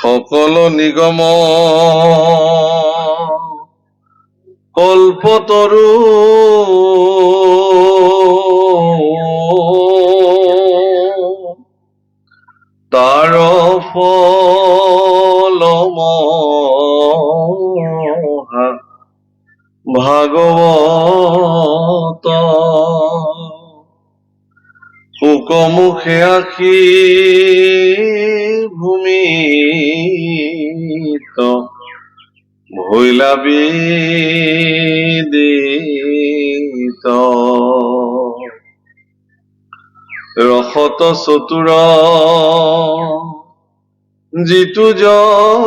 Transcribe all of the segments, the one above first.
সকল নিগম কল্পতৰু তাৰ ফল মহা ভাগবত শুকমুখে আখি ভূমিত ভৈলা বিদিত ৰসত চতুৰ যিটো জন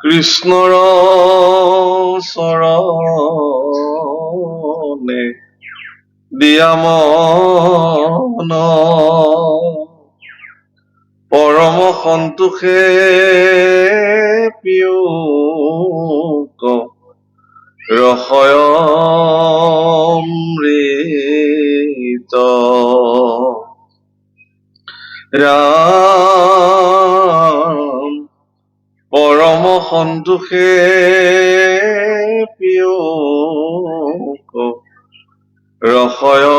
কৃষ্ণৰ চৰণে দিয়া মন পৰম সন্তোষে পিয়ুক ৰসয়মৃত ৰাম পৰম সন্তোষে পিয়ুক ৰসয়মৃত।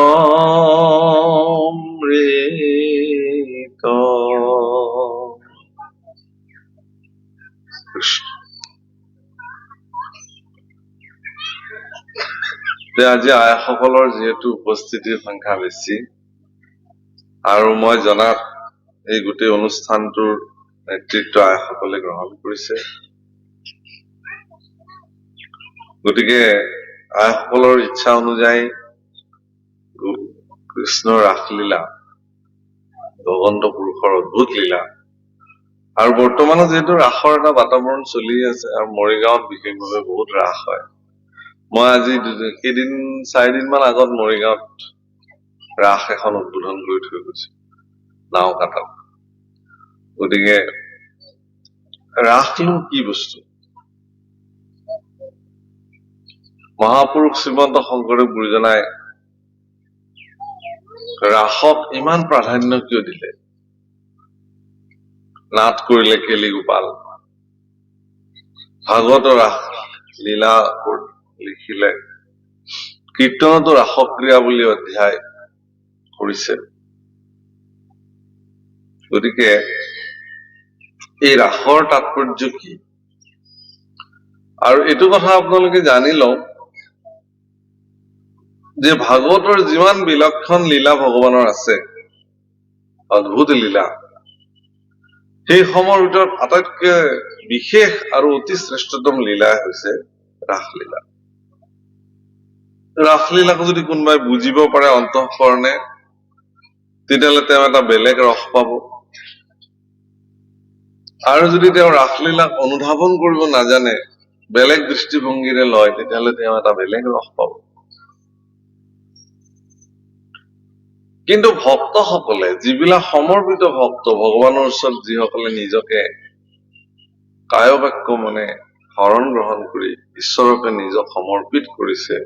আজি আইসকলৰ যিহেতু উপস্থিতিৰ সংখ্যা বেছি আৰু মই জনাত এই গোটেই অনুষ্ঠানটোৰ নেতৃত্ব আইসকলে গ্ৰহণ কৰিছে, গতিকে আইসকলৰ ইচ্ছা অনুযায়ী কৃষ্ণৰ ৰাসলীলা, ভগৱন্ত পুৰুষৰ অদ্ভুত লীলা, আৰু বৰ্তমানো যিহেতু ৰাসৰ এটা বাতাবৰণ চলি আছে আৰু মৰিগাঁৱত বিশেষভাৱে বহুত ৰাস হয়। মই আজি চাৰিদিনমান আগত মৰিগাঁৱত ৰাস এখন উদ্বোধন কৰি থৈ গৈছো, নাওকাটাত। গতিকে ৰাসনো কি বস্তু? মহাপুৰুষ শ্ৰীমন্ত শংকৰদেৱ গুৰুজনাই ৰাসক ইমান প্ৰাধান্য কিয় দিলে? নাট কৰিলে কেলি গোপাল, ভাগৱত ৰাস লীলা লিখিলে, কীৰ্তনতো ৰাসক্ৰিয়া বুলি অধ্যায় কৰিছে। গতিকে এই ৰাসৰ তাৎপৰ্য কি? আৰু এইটো কথা আপোনালোকে জানি লওক যে ভাগৱতৰ যিমান বিলক্ষণ লীলা ভগৱানৰ আছে, অদ্ভুত লীলা, সেই সময়ৰ ভিতৰত আটাইতকৈ বিশেষ আৰু অতি শ্ৰেষ্ঠতম লীলাই হৈছে ৰাসলীলা। ৰাসলীলাকো যদি কোনোবাই বুজিব পাৰে অন্তঃকৰণে, তেতিয়াহ'লে তেওঁ এটা বেলেগ ৰস পাব। আৰু যদি তেওঁ ৰাসলীলাক অনুধাৱন কৰিব নাজানে, বেলেগ দৃষ্টিভংগীৰে লয়, তেতিয়াহ'লে তেওঁ এটা বেলেগ ৰস পাব। কিন্তু ভক্তসকলে, যিবিলাক সমৰ্পিত ভক্ত, ভগৱানৰ ওচৰত যিসকলে নিজকে কায় বাক্য মনে শৰণ গ্ৰহণ কৰি ঈশ্বৰকে নিজক সমৰ্পিত কৰিছে,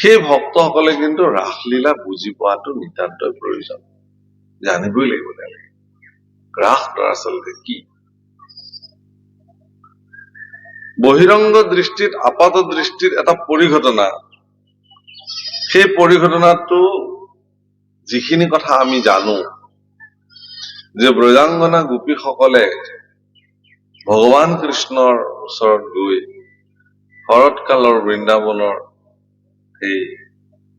সেই ভক্তসকলে কিন্তু ৰাসলীলা বুজি পোৱাটো নিতান্তই প্ৰয়োজন, জানিবই লাগিব। তেওঁলোকে ৰাস দৰাচলতে কি? বহিৰংগ দৃষ্টিত, আপাত দৃষ্টিত এটা পৰিঘটনা। সেই পৰিঘটনাটো যিখিনি কথা আমি জানো যে ব্ৰজাংগনা গোপীসকলে ভগৱান কৃষ্ণৰ ওচৰত গৈ শৰৎকালৰ বৃন্দাবনৰ এই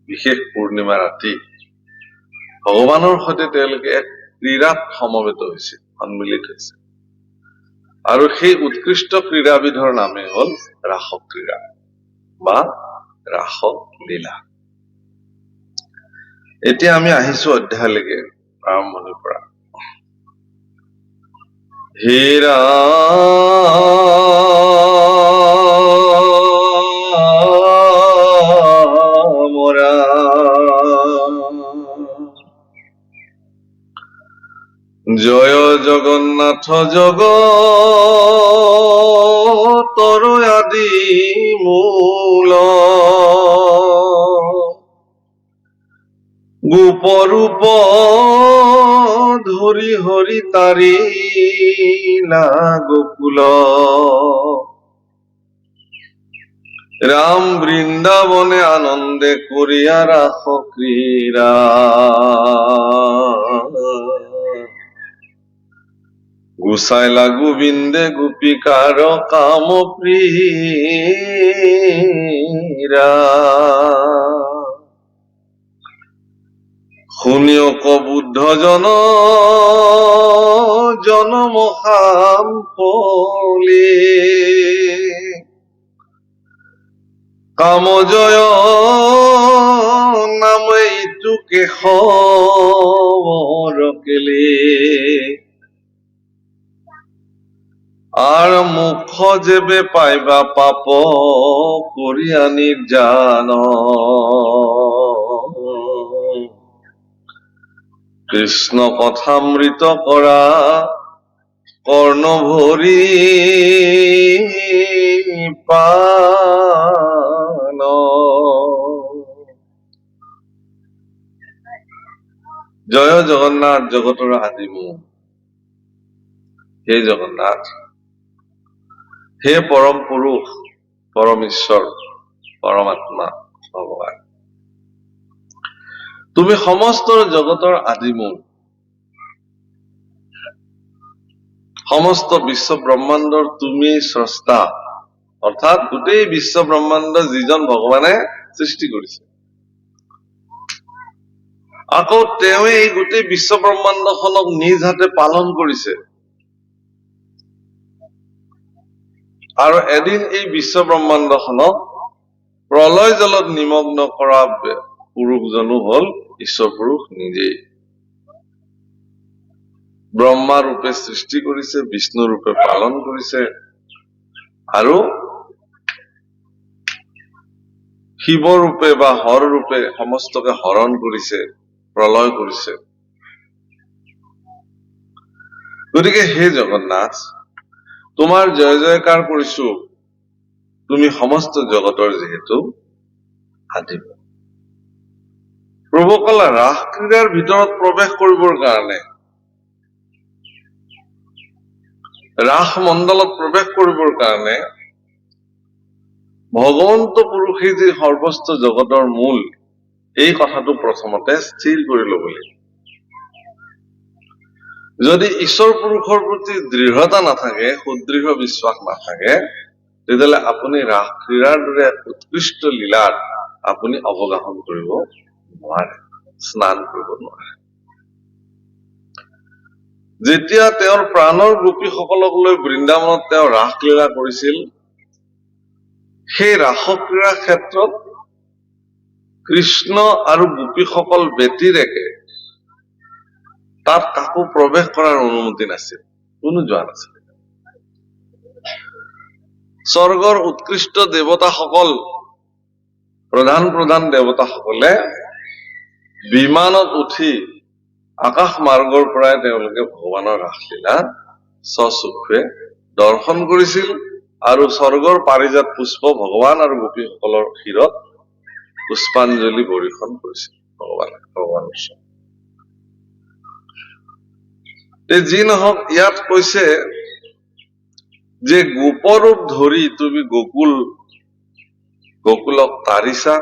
বিশেষ পূৰ্ণিমা ৰাতি ভগৱানৰ সৈতে তেওঁলোকে এক ক্ৰীড়াত সমবেত হৈছে, সন্মিলিত হৈছে, আৰু সেই উৎকৃষ্ট ক্ৰীড়াবিধৰ নামে হল ৰাসক্ৰীড়া বা ৰাসলীলা। এতিয়া আমি আহিছো অধ্যায়লৈকে আৰম্ভণিৰ পৰা। হে ৰাম জয় জগন্নাথ জগতৰ আদি মূল গোপৰূপ ধৰি হৰি তাৰিলা গোকুল রাম বৃন্দাবনে আনন্দে করিয়া রাখ ক্রীড়া গুসাইলা গোবিন্দে গোপিকার কাম প্রিয়া শুনিয়ক বুদ্ধ জনম খাম ফলে কামজয় নামে ইটু কেশৱৰ কেলে আৰ মুখ যেবে পাইবা পাপ কৰিয়া নিৰ্জান কৃষ্ণ কথামৃত কৰা কৰ্ণ ভৰি পান জয় জগন্নাথ জগতৰ আদিমূল হে জগন্নাথ হে পৰম পুৰুষ পৰম ঈশ্বৰ পৰমাত্মা ভগবান তুমি সমস্ত জগতৰ আদিমূল সমস্ত বিশ্ব ব্ৰহ্মাণ্ডৰ তুমি স্ৰষ্টা অৰ্থাৎ গোটেই বিশ্ব ব্ৰহ্মাণ্ড যিজন ভগৱানে সৃষ্টি কৰিছে আকৌ তেওঁ এই গোটেই বিশ্ব ব্ৰহ্মাণ্ডখনক নিজ হাতে পালন কৰিছে আৰু এদিন এই বিশ্ব ব্ৰহ্মাণ্ডখনক প্ৰলয় জলত নিমগ্ন কৰা পুৰুষজনো হল ঈশ্বৰ পুৰুষ নিজেই ব্ৰহ্মা ৰূপে সৃষ্টি কৰিছে বিষ্ণু ৰূপে পালন কৰিছে আৰু শিৱ ৰূপে বা হৰ ৰূপে সমস্তকে হৰণ কৰিছে প্ৰলয় কৰিছে গতিকে হে জগন্নাথ তোমাৰ জয় জয়কাৰ কৰিছো তুমি সমস্ত জগতৰ যিহেতু আদি প্ৰভু কলা ৰাস ক্ৰীড়াৰ ভিতৰত প্ৰৱেশ কৰিবৰ কাৰণে ৰাস মণ্ডলত প্ৰৱেশ কৰিবৰ কাৰণে ভগৱন্ত পুৰুষে যি সৰ্বস্ত জগতৰ মূল এই কথাটো প্ৰথমতে স্থিৰ কৰি ল'ব লাগিব যদি ঈশ্বৰ পুৰুষৰ প্ৰতি দৃঢ়তা নাথাকে সুদৃঢ় বিশ্বাস নাথাকে তেতিয়াহ'লে আপুনি ৰাস ক্ৰীড়াৰ দৰে উৎকৃষ্ট লীলাত আপুনি অৱগাহন কৰিব নোৱাৰে স্নান কৰিব নোৱাৰে যেতিয়া তেওঁৰ প্ৰাণৰ গোপীসকলক লৈ বৃন্দাবনত তেওঁ ৰাসলীলা কৰিছিল সেই ৰাসক্ৰীড়া ক্ষেত্ৰত কৃষ্ণ আৰু গোপীসকল ব্যতিৰেকে তাত কাকো প্ৰৱেশ কৰাৰ অনুমতি নাছিল কোনো যোৱা নাছিল স্বৰ্গৰ উৎকৃষ্ট দেৱতাসকল প্ৰধান প্ৰধান দেৱতাসকলে বিমানত উঠি আকাশ মাৰ্গৰ পৰাই তেওঁলোকে ভগৱানৰ ৰাসলীলা স্বচক্ষুৱে দৰ্শন কৰিছিল আৰু স্বৰ্গৰ পাৰিজাত পুষ্প ভগৱান আৰু গোপীসকলৰ শিৰত পুষ্পাঞ্জলি বৰ্ষণ কৰিছিল ভগৱানৰ যি নহওক ইয়াত কৈছে যে গোপৰূপ ধৰি তুমি গোকুলক তাৰিছা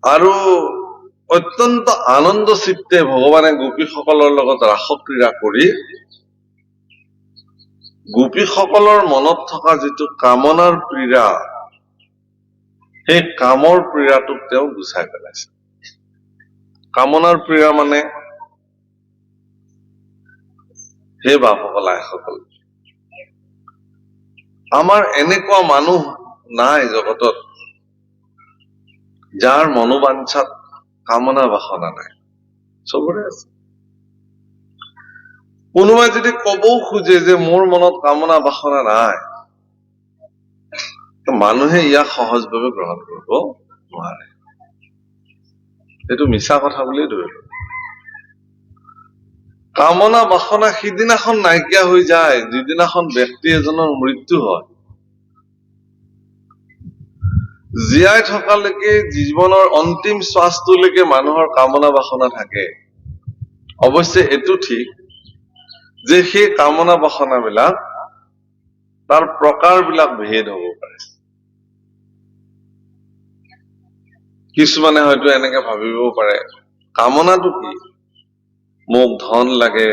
আৰু অত্যন্ত আনন্দ চিত্তে ভগৱানে গোপীসকলৰ লগত ৰাসক্ৰীড়া কৰি গোপীসকলৰ মনত থকা যিটো কামনাৰ পীড়া সেই কামৰ পীড়াটোক তেওঁ গুচাই পেলাইছে কামনাৰ পীড়া মানে হে বাপসকল আইসকল আমাৰ এনেকুৱা মানুহ নাই জগতত যাৰ মনোবাঞ্ছাত কামনা বাসনা নাই চবৰে আছে কোনোবাই যদি কবও খোজে যে মোৰ মনত কামনা বাসনা নাই মানুহে ইয়াক সহজভাৱে গ্ৰহণ কৰিব নোৱাৰে এইটো মিছা কথা বুলি ধৰিব কামনা বাসনা সিদিনাখন নাইকিয়া হৈ যায় যিদিনাখন ব্যক্তি এজনৰ মৃত্যু হয় জীয়াই থকালৈকে জীৱনৰ অন্তিম শ্বাসটোলৈকে মানুহৰ কামনা বাসনা থাকে। অৱশ্যে এইটো ঠিক যে সেই কামনা বাসনাবিলাক তাৰ প্ৰকাৰবিলাক ভেদ হ'ব পাৰে। কিছুমানে হয়তো এনেকে ভাবিব পাৰে, কামনাটো কি? মোক ধন লাগে,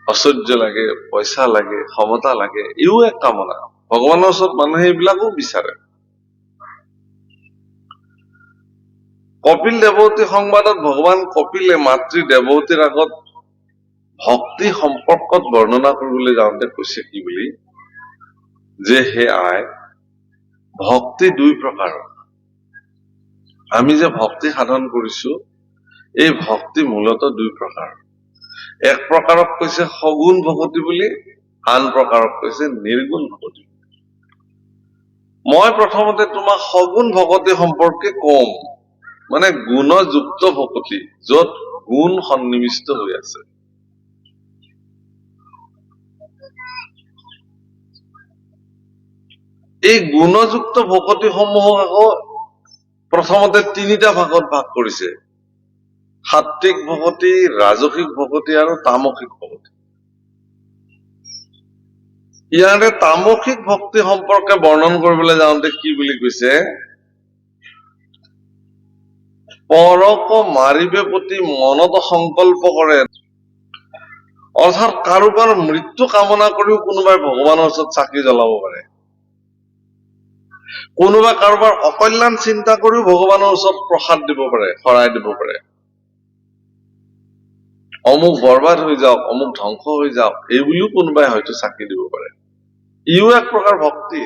ঐশ্বৰ্য লাগে, পইচা লাগে, ক্ষমতা লাগে, ইও এক কামনা। ভগৱানৰ ওচৰত মানুহে এইবিলাকো বিচাৰে। কপিল দেৱতী সংবাদত ভগৱান কপিলে মাতৃ দেৱতীৰ আগত ভক্তি সম্পৰ্কত বৰ্ণনা কৰিবলৈ যাওঁতে কৈছে কি বুলি, যে হে আই, ভক্তি দুই প্ৰকাৰৰ। আমি যে ভক্তি সাধন কৰিছো, এই ভক্তি মূলতঃ দুই প্ৰকাৰ। এক প্ৰকাৰক কৈছে সগুণ ভকতি বুলি, আন প্ৰকাৰক কৈছে নিৰ্গুণ ভকতি। মই প্ৰথমতে তোমাক সগুণ ভকতি সম্পৰ্কে কম, মানে গুণযুক্ত ভকতি, যত গুণ সন্নিবিষ্ট হৈ আছে। এই গুণযুক্ত ভকতি সমূহক আকৌ প্ৰথমতে তিনিটা ভাগত ভাগ কৰিছে: সাত্বিক ভকতি, ৰাজসিক ভকতি আৰু তামসিক ভকতি। ইয়াৰে তামসিক ভক্তি সম্পৰ্কে বৰ্ণন কৰিবলৈ যাওঁতে কি বুলি কৈছে, পৰক মাৰিবে প্ৰতি মনত সংকল্প কৰে। অৰ্থাৎ কাৰোবাৰ মৃত্যু কামনা কৰিও কোনোবাই ভগৱানৰ ওচৰত চাকি জ্বলাব পাৰে। কোনোবা কাৰোবাৰ অকল্যাণ চিন্তা কৰিও ভগৱানৰ ওচৰত প্ৰসাদ দিব পাৰে, শৰাই দিব পাৰে। অমুক বৰবাদ হৈ যাওক, অমুক ধ্বংস হৈ যাওক, এই বুলিও কোনোবাই হয়তো চাকি দিব পাৰে। ইও এক প্ৰকাৰ ভক্তি।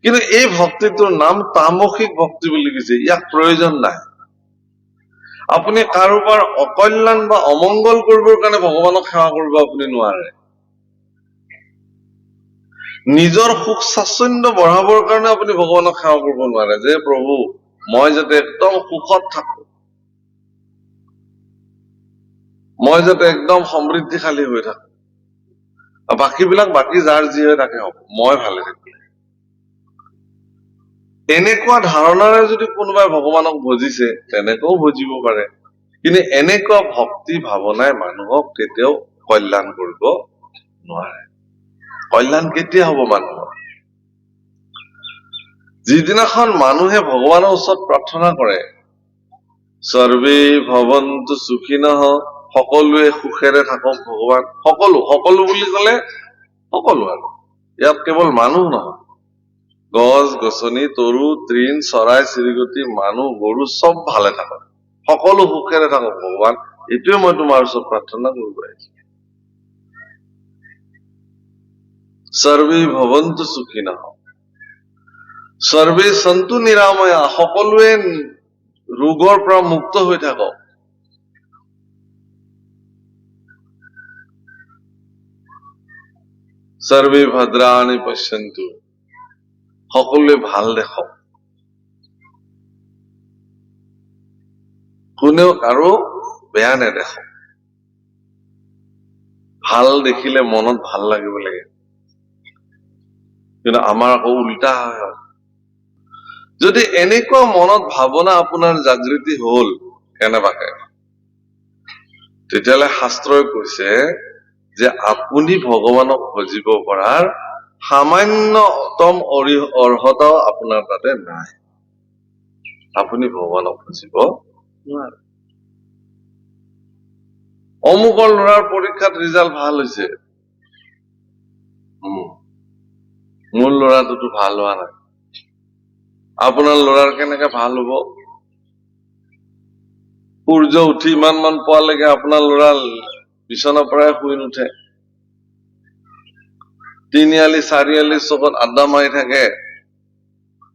কিন্তু এই ভক্তিটোৰ নাম তামসিক ভক্তি বুলি কৈছে। ইয়াক প্ৰয়োজন নাই। আপুনি কাৰোবাৰ অকল্যাণ বা অমংগল কৰিবৰ কাৰণে ভগৱানক সেৱা কৰিব আপুনি নোৱাৰে। নিজৰ সুখ স্বাচ্ছন্দ্য বঢ়াবৰ কাৰণে আপুনি ভগৱানক সেৱা কৰিব নোৱাৰে, যে প্ৰভু মই যাতে একদম সুখত থাকো, মই যাতে একদম সমৃদ্ধিশালী হৈ থাকো, বাকীবিলাক বাকী যাৰ যি হৈ থাকে হওক, মই ভালে থাকিলে। এনেকুৱা ধাৰণাৰে যদি কোনোবাই ভগৱানক ভজিছে, তেনেকৈও ভজিব পাৰে। কিন্তু এনেকুৱা ভক্তি ভাৱনাই মানুহক কেতিয়াও কল্যাণ কৰিব নোৱাৰে। কল্যাণ কেতিয়া হব মানুহৰ? যিদিনাখন মানুহে ভগৱানৰ ওচৰত প্ৰাৰ্থনা কৰে, সৰ্বে ভৱন্তু সুখিনঃ, সকলোৱে সুখেৰে থাকক ভগৱান। সকলো সকলো বুলি কলে সকলো, আৰু ইয়াত কেৱল মানুহ নহয়, গছ গছনি, তৰু তৃণ, চৰাই চিৰিকটি, মানুহ গৰু চব ভালে থাকক, সকলো সুখেৰে থাকক ভগৱান, এইটোৱে মই তোমাৰ ওচৰত প্ৰাৰ্থনা কৰিব আহিছো। সৰ্বে ভৱন্তু সুখিনঃ, সৰ্বে সন্তু নিৰাময়া, সকলোৱে ৰোগৰ পৰা মুক্ত হৈ থাকক। সৰ্বে ভদ্ৰাণি পশ্যন্তু, সকলোৱে ভাল দেখক। কোনেও কাৰো বেয়া নেদেখক। ভাল দেখিলে মনত ভাল লাগিব লাগে। কিন্তু আমাৰ আকৌ উল্টা হয়। যদি এনেকুৱা মনত ভাৱনা আপোনাৰ জাগৃতি হল কেনেবাকে, তেতিয়াহ'লে শাস্ত্ৰই কৈছে যে আপুনি ভগৱানক ভজিব পৰাৰ সামান্যতম অৰ্হতাও আপোনাৰ তাতে নাই। আপুনি ভগৱানক ভজিব নোৱাৰে। অমুকৰ ল'ৰাৰ পৰীক্ষাত ৰিজাল্ট ভাল হৈছে, মোৰ ল'ৰাটোতো ভাল হোৱা নাই। আপোনাৰ ল'ৰাৰ কেনেকে ভাল হব? সূৰ্য উঠি ইমান মান পোৱালৈকে আপোনাৰ ল'ৰা বিচনাৰ পৰাই শুই নুঠে, তিনিআলি চাৰিআলি চকত আড্ডা মাৰি থাকে,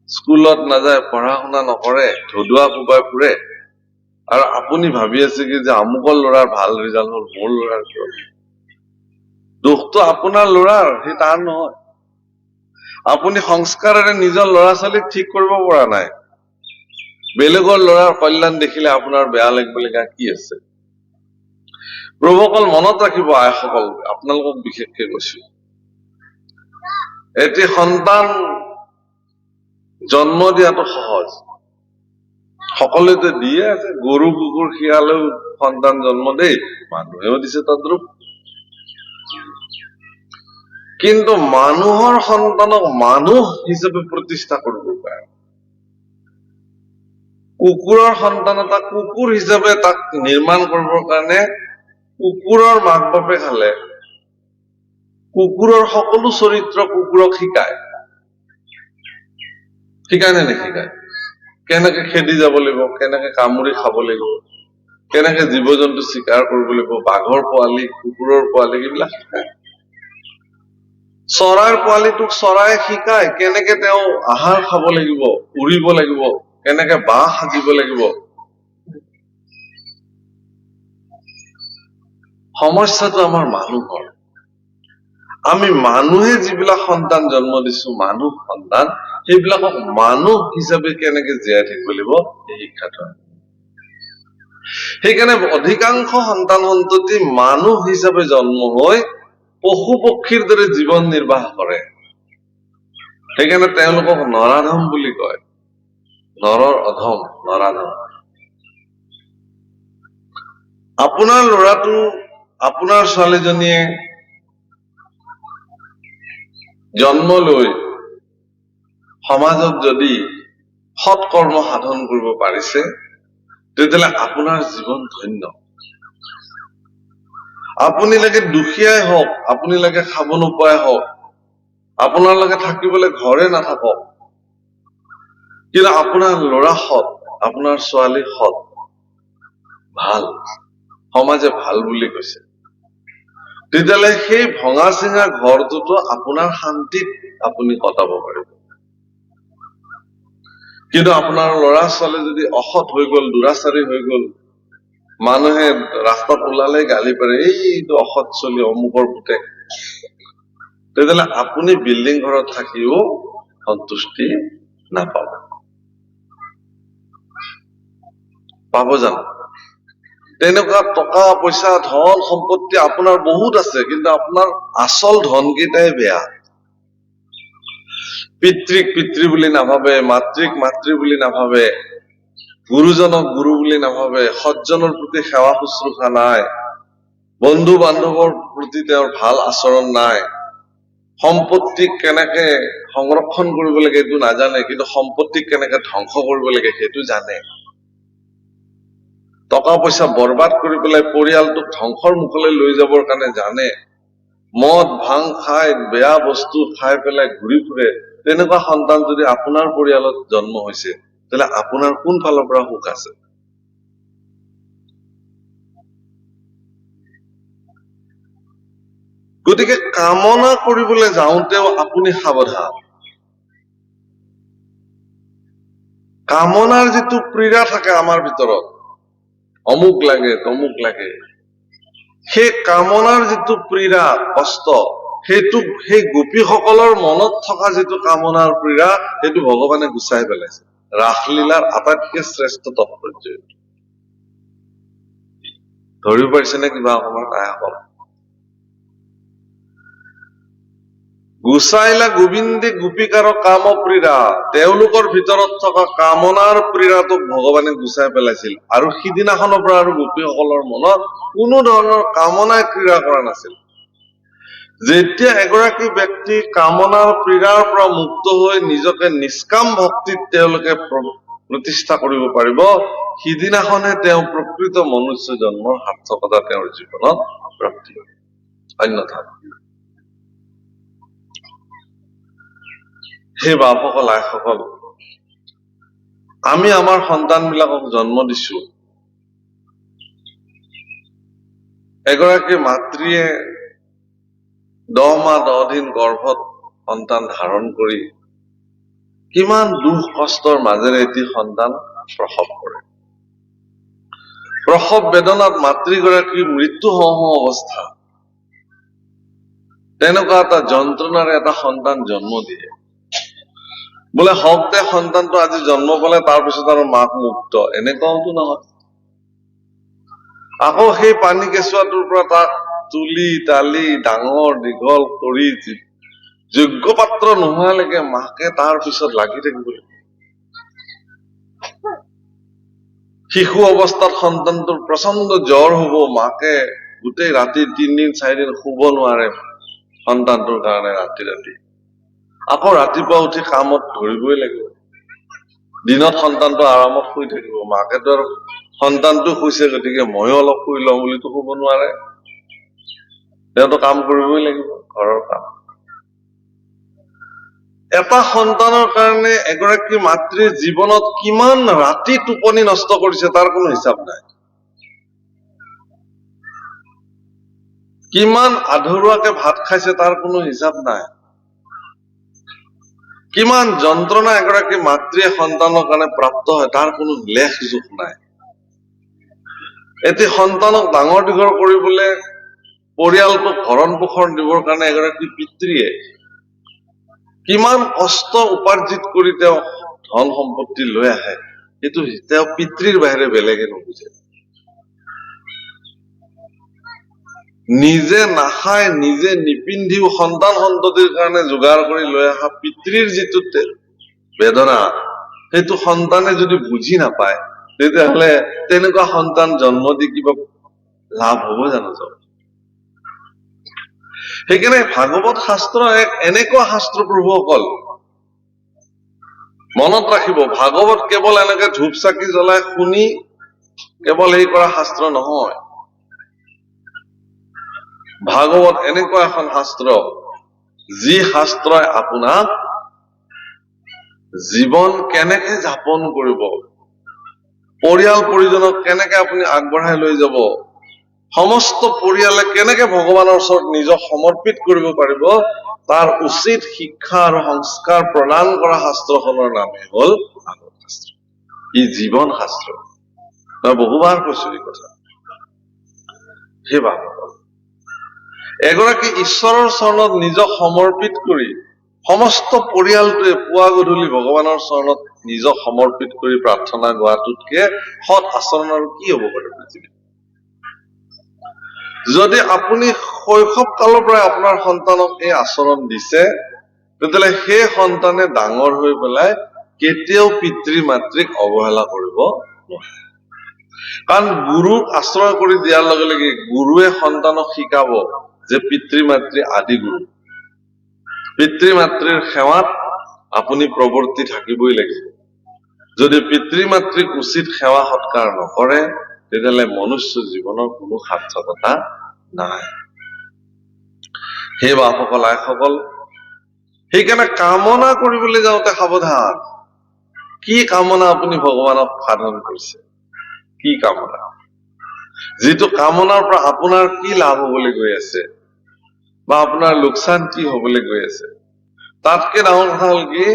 স্কুলত নাযায়, পঢ়া শুনা নকৰে, ধুদুৱা কোবাই ফুৰে, আৰু আপুনি ভাবি আছে কি যে আমুকৰ ল'ৰাৰ ভাল ৰিজাল্ট হল, মোৰ ল'ৰাৰ কিয়? দুখটো আপোনাৰ ল'ৰাৰ, সি তাৰ নহয়। আপুনি সংস্কাৰেৰে নিজৰ ল'ৰা ছোৱালীক ঠিক কৰিব পৰা নাই। বেলেগৰ ল'ৰাৰ কল্যাণ দেখিলে আপোনাৰ বেয়া লাগিবলগীয়া কি আছে? প্ৰভুসকল মনত ৰাখিব, আইসকল, আপোনালোকক বিশেষকে কৈছো, এটি সন্তান জন্ম দিয়াটো সহজ, সকলোতে দিয়ে আছে। গৰু কুকুৰ শিয়ালেও সন্তান জন্ম দেই, মানুহেও দিছে তদ্ৰূপ। কিন্তু মানুহৰ সন্তানক মানুহ হিচাপে প্ৰতিষ্ঠা কৰিব পাৰে। কুকুৰৰ সন্তান এটা কুকুৰ হিচাপে তাক নিৰ্মাণ কৰিবৰ কাৰণে কুকুৰৰ মাক বাপেক হালে কুকুৰৰ সকলো চৰিত্ৰ কুকুৰক শিকায় নে নিশিকায়? কেনেকে খেদি যাব লাগিব, কেনেকে কামুৰি খাব লাগিব, কেনেকে জীৱ জন্তু চিকাৰ কৰিব লাগিব, বাঘৰ পোৱালি, কুকুৰৰ পোৱালি, এইবিলাক শিকায়। চৰাইৰ পোৱালিটোক চৰাই শিকায় কেনেকে তেওঁ আহাৰ খাব লাগিব, উৰিব লাগিব, কেনেকে বাহ সাজিব লাগিব। সমস্যাটো আমাৰ মানুহৰ। আমি মানুহে যিবিলাক সন্তান জন্ম দিছো, মানুহ সন্তান, সেইবিলাকক মানুহ হিচাপে কেনেকে জীয়াই থাকিব লাগিব এই শিক্ষাটো। সেইকাৰণে অধিকাংশ সন্তান সন্ততি মানুহ হিচাপে জন্ম হৈ পশু পক্ষীৰ দৰে জীৱন নিৰ্বাহ কৰে। সেইকাৰণে তেওঁলোকক নৰাধম বুলি কয়। নৰৰ অধম, নৰাধম। আপোনাৰ ল'ৰাটো, আপোনাৰ ছোৱালীজনীয়ে জন্ম লৈ সমাজত যদি সৎ কৰ্ম সাধন কৰিব পাৰিছে, তেতিয়াহ'লে আপোনাৰ জীৱন ধন্য। আপুনি লাগে দুখীয়াই হওক, আপুনি লাগে খাব নোপোৱাই হওক, আপোনাৰ লাগে থাকিবলৈ ঘৰে নাথাকক, কিন্তু আপোনাৰ ল'ৰা সৎ, আপোনাৰ ছোৱালী সৎ, ভাল, সমাজে ভাল বুলি কৈছে, তেতিয়াহ'লে সেই ভঙা চিঙা ঘৰটোতো আপোনাৰ শান্তিত আপুনি কটাব পাৰিব। কিন্তু আপোনাৰ ল'ৰা ছোৱালী যদি অসৎ হৈ গল, দুৰাচাৰী হৈ গল, মানুহে ৰাস্তাত ওলালে গালি পাৰে, এইটো অসৎ চলি অমুকৰ পুতেক, তেতিয়াহ'লে আপুনি বিল্ডিং ঘৰত থাকিও সন্তুষ্টি নাপাব। পাব জানো? তেনেকুৱা টকা পইচা ধন সম্পত্তি আপোনাৰ বহুত আছে, কিন্তু আপোনাৰ আচল ধনকেইটাই বেয়া। পিতৃক পিতৃ বুলি নাভাবে, মাতৃক মাতৃ বুলি নাভাবে, গুৰুজনক গুৰু বুলি নাভাবে, সজ্জনৰ প্ৰতি সেৱা শুশ্ৰূষা নাই, বন্ধু বান্ধৱৰ প্ৰতি তেওঁৰ ভাল আচৰণ নাই, সম্পত্তিক কেনেকে সংৰক্ষণ কৰিব লাগে এইটো নাজানে, কিন্তু সম্পত্তিক কেনেকে ধ্বংস কৰিব লাগে সেইটো জানে। টকা পইচা বৰবাদ কৰি পেলাই পৰিয়ালটোক ধ্বংসৰ মুখলৈ লৈ যাবৰ কাৰণে জানে, মদ ভাং খাই বেয়া বস্তু খাই পেলাই ঘূৰি ফুৰে, তেনেকুৱা সন্তান যদি আপোনাৰ পৰিয়ালত জন্ম হৈছে, তেতিয়াহ'লে আপোনাৰ কোন ফালৰ পৰা সুখ আছে? গতিকে কামনা কৰিবলৈ যাওঁতেও আপুনি সাৱধান। কামনাৰ যিটো পীড়া থাকে আমাৰ ভিতৰত, অমুক লাগে তমুক লাগে, সেই কামনাৰ যিটো পীড়া কষ্ট, সেইটো সেই গোপীসকলৰ মনত থকা যিটো কামনাৰ পীড়া, সেইটো ভগৱানে গুচাই পেলাইছে। ৰাসলীলাৰ আটাইতকৈ শ্ৰেষ্ঠ তাৎপৰ্য ধৰিব পাৰিছে নে কিবা অকমান? আয়াসকল গুচাইলা গোবিন্দে গোপিকাৰ কাম পীড়া, তেওঁলোকৰ ভিতৰত থকা কামনাৰ পীড়াটোক ভগৱানে গুচাই পেলাইছিল, আৰু সিদিনাখনৰ পৰা আৰু গোপীসকলৰ মনত কোনো ধৰণৰ কামনাই ক্ৰীড়া কৰা নাছিল। যেতিয়া এগৰাকী ব্যক্তি কামনাৰ পীড়াৰ পৰা মুক্ত হৈ নিজকে নিষ্কাম ভক্তিত তেওঁলোকে প্ৰতিষ্ঠা কৰিব পাৰিব, সিদিনাখনে তেওঁ প্ৰকৃত মনুষ্য জন্মৰ সাৰ্থকতা তেওঁৰ জীৱনত প্ৰাপ্তি হ'ব। অন্যথা সেই বাপসকল আইসকল, আমি আমাৰ সন্তান বিলাকক জন্ম দিছো, এগৰাকী মাতৃয়ে 10 মাহ 10 দিন গৰ্ভত সন্তান ধাৰণ কৰি কিমান দুখ কষ্টৰ মাজেৰে এটি সন্তান প্ৰসৱ কৰে। প্ৰসৱ বেদনাত মাতৃগৰাকীৰ মৃত্যু হওঁ হওঁ অৱস্থা, তেনেকুৱা এটা যন্ত্ৰণাৰে এটা সন্তান জন্ম দিয়ে। বোলে হওক দে সন্তানটো আজি জন্ম পালে, তাৰপিছত আৰু মাক মুক্ত, এনেকুৱাওতো নহয়। আকৌ সেই পানী কেঁচুৱাটোৰ পৰা তাক তুলি তালি ডাঙৰ দীঘল কৰি যোগ্য পাত্ৰ নোহোৱালৈকে মাকে তাৰ পিছত লাগি থাকিব লাগিব। শিশু অৱস্থাত সন্তানটোৰ প্ৰচণ্ড জ্বৰ হব, মাকে গোটেই ৰাতি 3 দিন 4 দিন শুব নোৱাৰে সন্তানটোৰ কাৰণে ৰাতি ৰাতি। আকৌ ৰাতিপুৱা উঠি কামত ধৰিবই লাগিব। দিনত সন্তানটো আৰামত শুই থাকিব, মাকেতো আৰু সন্তানটো শুইছে গতিকে ময়ো অলপ শুই লওঁ বুলিতো শুব নোৱাৰে, তেওঁতো কাম কৰিবই লাগিব, ঘৰৰ কাম। এটা সন্তানৰ কাৰণে এগৰাকী মাতৃৰ জীৱনত কিমান ৰাতি টোপনি নষ্ট কৰিছে তাৰ কোনো হিচাপ নাই। কিমান আধৰুৱাকে ভাত খাইছে তাৰ কোনো হিচাপ নাই। কিমান যন্ত্ৰণা এগৰাকী মাতৃয়ে সন্তানৰ কাৰণে প্ৰাপ্ত হয় তাৰ কোনো লেখ জোখ নাই। এটি সন্তানক ডাঙৰ দীঘল কৰিবলৈ, পৰিয়ালটোক ভৰণ পোষণ দিবৰ কাৰণে এগৰাকী পিতৃয়ে কিমান কষ্ট উপাৰ্জিত কৰি তেওঁ ধন সম্পত্তি লৈ আহে, সেইটো তেওঁ পিতৃৰ বাহিৰে বেলেগে নুবুজে। নিজে নাখায়, নিজে নিপিন্ধিও সন্তান সন্ততিৰ কাৰণে যোগাৰ কৰি লৈ অহা পিতৃৰ যিটো বেদনা, সেইটো সন্তানে যদি বুজি নাপায় তেতিয়াহলে তেনেকুৱা সন্তান জন্ম দি কিবা লাভ হব জানো? সেইকাৰণে ভাগৱত শাস্ত্ৰ এক এনেকুৱা শাস্ত্ৰ প্ৰভুসকল, মনত ৰাখিব, ভাগৱত কেৱল এনেকে ধূপ চাকি জ্বলাই শুনি কেৱল এই কৰা শাস্ত্ৰ নহয়। ভাগৱত এনেকুৱা এখন শাস্ত্ৰ যি শাস্ত্ৰই আপোনাক জীৱন কেনেকে যাপন কৰিব, পৰিয়াল পৰিজনক কেনেকে আপুনি আগবঢ়াই লৈ যাব, সমস্ত পৰিয়ালে কেনেকে ভগৱানৰ ওচৰত নিজক সমৰ্পিত কৰিব পাৰিব, তাৰ উচিত শিক্ষা আৰু সংস্কাৰ প্ৰদান কৰা শাস্ত্ৰখনৰ নামে হল ভাগৱত শাস্ত্ৰ। ই জীৱন শাস্ত্ৰ। মই বহুবাৰ কৈছো এই কথা। সেই ভাগৱত এগৰাকী ঈশ্বৰৰ চৰণত নিজক সমৰ্পিত কৰি, সমস্ত পৰিয়ালটোৱে পুৱা গধূলি ভগৱানৰ চৰণত নিজক সমৰ্পিত কৰি প্ৰাৰ্থনা গোৱাটোতকে সৎ আচৰণ আৰু কি হব পাৰে পৃথিৱীত? যদি আপুনি শৈশৱ কালৰ পৰাই আপোনাৰ সন্তানক এই আচৰণ দিছে, তেতিয়াহলে সেই সন্তানে ডাঙৰ হৈ পেলাই কেতিয়াও পিতৃ মাতৃক অৱহেলা কৰিব নোৱাৰে। কাৰণ গুৰুক আশ্ৰয় কৰি দিয়াৰ লগে লগে গুৰুৱে সন্তানক শিকাব যে পিতৃ মাতৃ আদি গুৰু। পিতৃ মাতৃৰ সেৱাত আপুনি প্ৰৱৰ্তি থাকিবই লাগিব। যদি পিতৃ মাতৃক উচিত সেৱা সৎকাৰ নকৰে তেতিয়াহলে মনুষ্য জীৱনৰ কোনো সাৰ্থকতা নাই। সেই বাপসকল আইসকল, সেইকাৰণে কামনা কৰিবলৈ যাওঁতে সাৱধান। কি কামনা আপুনি ভগৱানক সাধন কৰিছে? কি কামনা? যিটো কামনাৰ পৰা আপোনাৰ কি লাভ হবলৈ গৈ আছে বা আপোনাৰ লোকচান কি হবলৈ গৈ আছে? তাতকে ডাঙৰ কথা হল কি,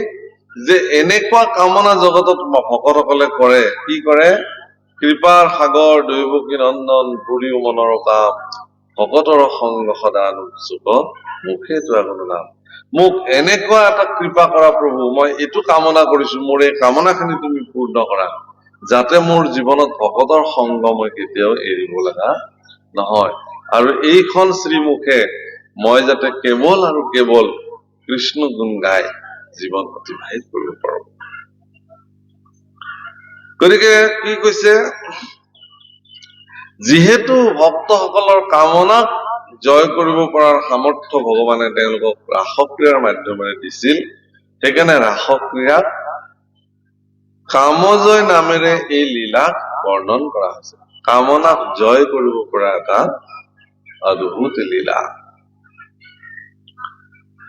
যে এনেকুৱা কামনা জগতত ভকতসকলে কৰে। কি কৰে? কৃপাৰ সাগৰ দৈৱকী নন্দন পুৰীও মনৰ কাম, ভকতৰ সংগ সদা চুক মুখে তোৱা কোনো নাম। মোক এনেকুৱা এটা কৃপা কৰা প্ৰভু, মই এইটো কামনা কৰিছো, মোৰ এই কামনাখিনি তুমি পূৰ্ণ কৰা, যাতে মোৰ জীৱনত ভকতৰ সংগ মই কেতিয়াও এৰিব লগা নহয়। আৰু এইখন শ্ৰীমুখে মই যাতে কেৱল আৰু কেৱল কৃষ্ণ গুণ গাই জীৱন অতিবাহিত কৰিব পাৰো। গতিকে কি কৈছে, যিহেতু ভক্তসকলৰ কামনাক জয় কৰিব পৰাৰ সামৰ্থ্য ভগৱানে তেওঁলোকক ৰাসক্ৰিয়াৰ মাধ্যমেৰে দিছিল, সেইকাৰণে ৰাসক্ৰিয়াক কামজয় নামেৰে এই লীলাক বৰ্ণন কৰা হৈছে। কামনাক জয় কৰিব পৰা এটা অদ্ভুত লীলা।